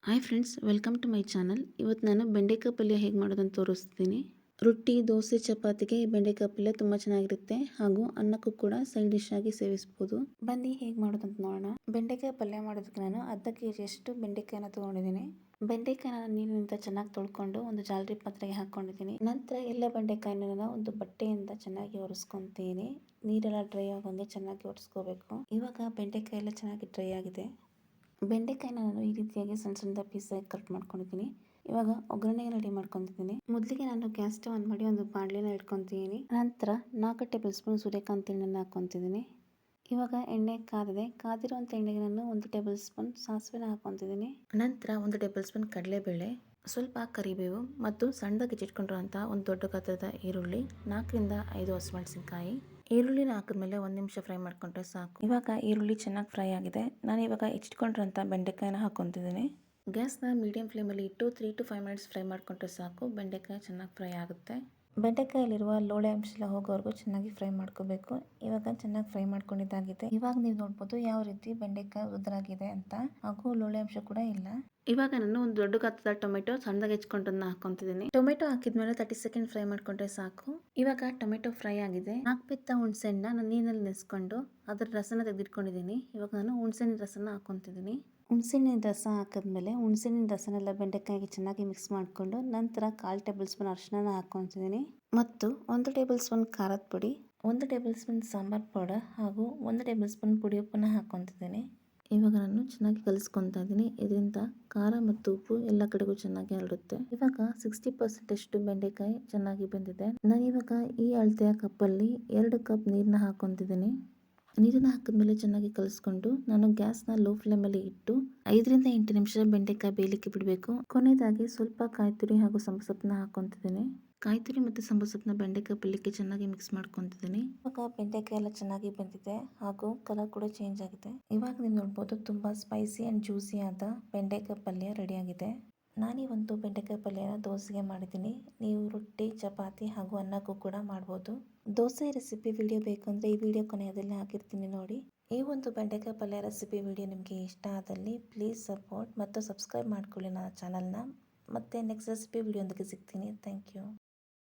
Hi friends, welcome to my channel. ಇವತ್ತು ನಾನು ಬೆಂಡೆಕಾಯಿ ಪಲ್ಯ ಹೇಗೆ ಮಾಡೋದಂತ ತೋರಿಸ್ತೀನಿ. ರೊಟ್ಟಿ, ದೋಸೆ, ಚಪಾತಿಗೆ ಈ ಬೆಂಡೆಕಾಯಿ ಪಲ್ಯ ತುಂಬ ಚೆನ್ನಾಗಿರುತ್ತೆ ಹಾಗೂ ಅನ್ನಕ್ಕೂ ಕೂಡ ಸೈಡ್ ಡಿಶ್ ಆಗಿ ಸೇವಿಸ್ಬೋದು. ಬನ್ನಿ ಹೇಗೆ ಮಾಡೋದಂತ ನೋಡೋಣ. ಬೆಂಡೆಕಾಯಿ ಪಲ್ಯ ಮಾಡೋದಕ್ಕೆ ನಾನು ಅರ್ಧ ಕೆಜಿಯಷ್ಟು ಬೆಂಡೆಕಾಯಿನ ತೊಗೊಂಡಿದ್ದೀನಿ. ಬೆಂಡೆಕಾಯಿನ ನೀರಿನಿಂದ ಚೆನ್ನಾಗಿ ತೊಳ್ಕೊಂಡು ಒಂದು ಜಾಲರಿ ಪಾತ್ರೆಗೆ ಹಾಕೊಂಡಿದ್ದೀನಿ. ನಂತರ ಎಲ್ಲ ಬೆಂಡೆಕಾಯಿನ ಒಂದು ಬಟ್ಟೆಯಿಂದ ಚೆನ್ನಾಗಿ ಒರೆಸ್ಕೊಂತೀನಿ. ನೀರೆಲ್ಲ ಡ್ರೈ ಆಗೋಂಗೆ ಚೆನ್ನಾಗಿ ಒರೆಸ್ಕೋಬೇಕು. ಇವಾಗ ಬೆಂಡೆಕಾಯಿ ಎಲ್ಲ ಚೆನ್ನಾಗಿ ಡ್ರೈ ಆಗಿದೆ. ಬೆಂಡೆಕಾಯಿನ ನಾನು ಈ ರೀತಿಯಾಗಿ ಸಣ್ಣ ಸಣ್ಣ ಪೀಸಾಗಿ ಕಟ್ ಮಾಡ್ಕೊಂಡಿದ್ದೀನಿ. ಇವಾಗ ಒಗ್ಗರಣೆಗೆ ರೆಡಿ ಮಾಡ್ಕೊತಿದ್ದೀನಿ. ಮೊದಲಿಗೆ ನಾನು ಗ್ಯಾಸ್ ಸ್ಟವ್ ಆನ್ ಮಾಡಿ ಒಂದು ಬಾಣಲೆನ ಇಟ್ಕೊತೀನಿ. ನಂತರ 4 ಟೇಬಲ್ ಸ್ಪೂನ್ ಸೂರ್ಯಕಾಂತಿ ಎಣ್ಣೆನ ಹಾಕೊತಿದ್ದೀನಿ. ಇವಾಗ ಎಣ್ಣೆ ಕಾದಿದೆ. ಕಾದಿರುವಂಥ ಎಣ್ಣೆಗೆ ನಾನು 1 ಟೇಬಲ್ ಸ್ಪೂನ್ ಸಾಸಿವೆನ ಹಾಕೊತಿದ್ದೀನಿ. ನಂತರ 1 ಟೇಬಲ್ ಸ್ಪೂನ್ ಕಡಲೆಬೇಳೆ, ಸ್ವಲ್ಪ ಕರಿಬೇವು ಮತ್ತು ಸಣ್ಣದಾಗಿ ಹೆಚ್ಚಿಟ್ಕೊಂಡಿರುವಂಥ ಒಂದು ದೊಡ್ಡ ಗಾತ್ರದ ಈರುಳ್ಳಿ, 4 ರಿಂದ 5 ಹಸಿಮೆಣಸಿನಕಾಯಿ. ಈರುಳ್ಳಿನ ಹಾಕಿದ್ಮೇಲೆ 1 ನಿಮಿಷ ಫ್ರೈ ಮಾಡ್ಕೊಂಡ್ರೆ ಸಾಕು. ಇವಾಗ ಈರುಳ್ಳಿ ಚೆನ್ನಾಗಿ ಫ್ರೈ ಆಗಿದೆ. ನಾನು ಇವಾಗ ಹೆಚ್ಚಿಟ್ಕೊಂಡಿರೋಂಥ ಬೆಂಡೆಕಾಯಿನ ಹಾಕೊತಿದ್ದೀನಿ. ಗ್ಯಾಸ್ನ ಮೀಡಿಯಂ ಫ್ಲೇಮಲ್ಲಿ ಇಟ್ಟು 3 to 5 ಮಿನಿಟ್ಸ್ ಫ್ರೈ ಮಾಡ್ಕೊಂಡ್ರೆ ಸಾಕು. ಬೆಂಡೆಕಾಯಿ ಚೆನ್ನಾಗಿ ಫ್ರೈ ಆಗುತ್ತೆ. ಬೆಂಡೆಕಾಯಲ್ಲಿರುವ ಲೋಳೆ ಅಂಶ ಎಲ್ಲ ಹೋಗೋವರೆಗೂ ಚೆನ್ನಾಗಿ ಫ್ರೈ ಮಾಡ್ಕೋಬೇಕು. ಇವಾಗ ಚೆನ್ನಾಗಿ ಫ್ರೈ ಮಾಡ್ಕೊಂಡಿದ್ದಾಗಿದೆ. ಇವಾಗ ನೀವು ನೋಡ್ಬೋದು ಯಾವ ರೀತಿ ಬೆಂಡೆಕಾಯಿ ಉದುರಾಗಿದೆ ಅಂತ, ಹಾಗೂ ಲೋಳೆ ಅಂಶ ಕೂಡ ಇಲ್ಲ. ಇವಾಗ ನಾನು ಒಂದು ದೊಡ್ಡ ಗಾತ್ರದ ಟೊಮೆಟೊ ಸಣ್ಣದಾಗಿ ಹೆಚ್ಕೊಂಡನ್ನ ಹಾಕೊಂತಿದ್ದೀನಿ. ಟೊಮೆಟೊ ಹಾಕಿದ್ಮೇಲೆ 30 ಸೆಕೆಂಡ್ ಫ್ರೈ ಮಾಡ್ಕೊಂಡ್ರೆ ಸಾಕು. ಇವಾಗ ಟೊಮೆಟೊ ಫ್ರೈ ಆಗಿದೆ. 4 ಪಿತ್ತ ಹುಣಸೆಹಣ್ಣ ನಾನು ನೀರಿನಲ್ಲಿ ನೆನೆಸ್ಕೊಂಡು ಅದರ ರಸನ ತೆಗೆದಿಟ್ಕೊಂಡಿದ್ದೀನಿ. ಇವಾಗ ನಾನು ಹುಣಸೆಹಣ್ಣಿನ ರಸನ ಹಾಕೊಂತಿದ್ದೀನಿ. ಹುಣಸೆಹಣ್ಣಿನ ರಸ ಹಾಕಿದ್ಮೇಲೆ ಹುಣಸೆಹಣ್ಣಿನ ರಸನೆಲ್ಲ ಬೆಂಡೆಕಾಯಿಗೆ ಚೆನ್ನಾಗಿ ಮಿಕ್ಸ್ ಮಾಡಿಕೊಂಡು ನಂತರ 1/4 ಟೇಬಲ್ ಸ್ಪೂನ್ ಅರಿಶಿನ ಹಾಕೊತಿದ್ದೀನಿ ಮತ್ತು 1 ಟೇಬಲ್ ಸ್ಪೂನ್ ಖಾರದ ಪುಡಿ, 1 ಟೇಬಲ್ ಸ್ಪೂನ್ ಸಾಂಬಾರ್ ಪೌಡರ್ ಹಾಗೂ 1 ಟೇಬಲ್ ಸ್ಪೂನ್ ಪುಡಿ ಉಪ್ಪನ್ನ ಹಾಕೊತಿದ್ದೀನಿ. ಇವಾಗ ನಾನು ಚೆನ್ನಾಗಿ ಕಲಿಸ್ಕೊತಾ ಇದ್ದೀನಿ. ಇದರಿಂದ ಖಾರ ಮತ್ತು ಉಪ್ಪು ಎಲ್ಲ ಕಡೆಗೂ ಚೆನ್ನಾಗಿ ಹರಡುತ್ತೆ. ಇವಾಗ 60% ಅಷ್ಟು ಬೆಂಡೆಕಾಯಿ ಚೆನ್ನಾಗಿ ಬೆಂದಿದೆ. ನಾನು ಇವಾಗ ಈ ಅಳತೆಯ ಕಪ್ಪಲ್ಲಿ 2 ಕಪ್ ನೀರನ್ನ ಹಾಕೊತಿದ್ದೀನಿ. ನೀರನ್ನ ಹಾಕಿದ್ಮೇಲೆ ಚೆನ್ನಾಗಿ ಕಲಿಸ್ಕೊಂಡು ನಾನು ಗ್ಯಾಸ್ನ ಲೋ ಫ್ಲೇಮಲ್ಲಿ ಇಟ್ಟು 5 ರಿಂದ 8 ನಿಮಿಷ ಬೆಂಡೆಕಾಯಿ ಬೇಯಲಿಕ್ಕೆ ಬಿಡಬೇಕು. ಕೊನೆಯದಾಗಿ ಸ್ವಲ್ಪ ಕಾಯಿ ತುರಿ ಹಾಗೂ ಸಂಬಸಪ್ಪನ್ನ ಹಾಕೊತಿದ್ದೀನಿ. ಕಾಯಿ ತುರಿ ಮತ್ತು ಸಂಬಸಪ್ಪನ್ನ ಬೆಂಡೆಕಾಯಿ ಪಲ್ಯಕ್ಕೆ ಚೆನ್ನಾಗಿ ಮಿಕ್ಸ್ ಮಾಡ್ಕೊತಿದ್ದೀನಿ. ಇವಾಗ ಬೆಂಡೆಕಾಯಿ ಎಲ್ಲ ಚೆನ್ನಾಗಿ ಬೆಂದಿದೆ ಹಾಗೂ ಕಲರ್ ಕೂಡ ಚೇಂಜ್ ಆಗಿದೆ. ಇವಾಗ ನೀವು ನೋಡ್ಬೋದು ತುಂಬಾ ಸ್ಪೈಸಿ ಅಂಡ್ ಜ್ಯೂಸಿ ಆದ ಬೆಂಡೆಕಾಯಿ ಪಲ್ಯ ರೆಡಿ ಆಗಿದೆ. ನಾನೀ ಒಂದು ಬೆಂಡೆಕಾಯಿ ಪಲ್ಯನ ದೋಸೆಗೆ ಮಾಡಿದ್ದೀನಿ. ನೀವು ರೊಟ್ಟಿ, ಚಪಾತಿ ಹಾಗೂ ಅನ್ನಕ್ಕೂ ಕೂಡ ಮಾಡ್ಬೋದು. ದೋಸೆ ರೆಸಿಪಿ ವಿಡಿಯೋ ಬೇಕಂದ್ರೆ ಈ ವಿಡಿಯೋ ಕೊನೆಯದಲ್ಲಿ ಹಾಕಿರ್ತೀನಿ ನೋಡಿ. ಈ ಒಂದು ಬೆಂಡೆಕಾಯಿ ಪಲ್ಯ ರೆಸಿಪಿ ವಿಡಿಯೋ ನಿಮಗೆ ಇಷ್ಟ ಆದಲ್ಲಿ ಪ್ಲೀಸ್ ಸಪೋರ್ಟ್ ಮತ್ತು ಸಬ್ಸ್ಕ್ರೈಬ್ ಮಾಡ್ಕೊಳ್ಳಿ ನನ್ನ ಚಾನಲ್ನ. ಮತ್ತೆ ನೆಕ್ಸ್ಟ್ ರೆಸಿಪಿ ವಿಡಿಯೋ ಒಂದಿಗೆ ಸಿಗ್ತೀನಿ. Thank you.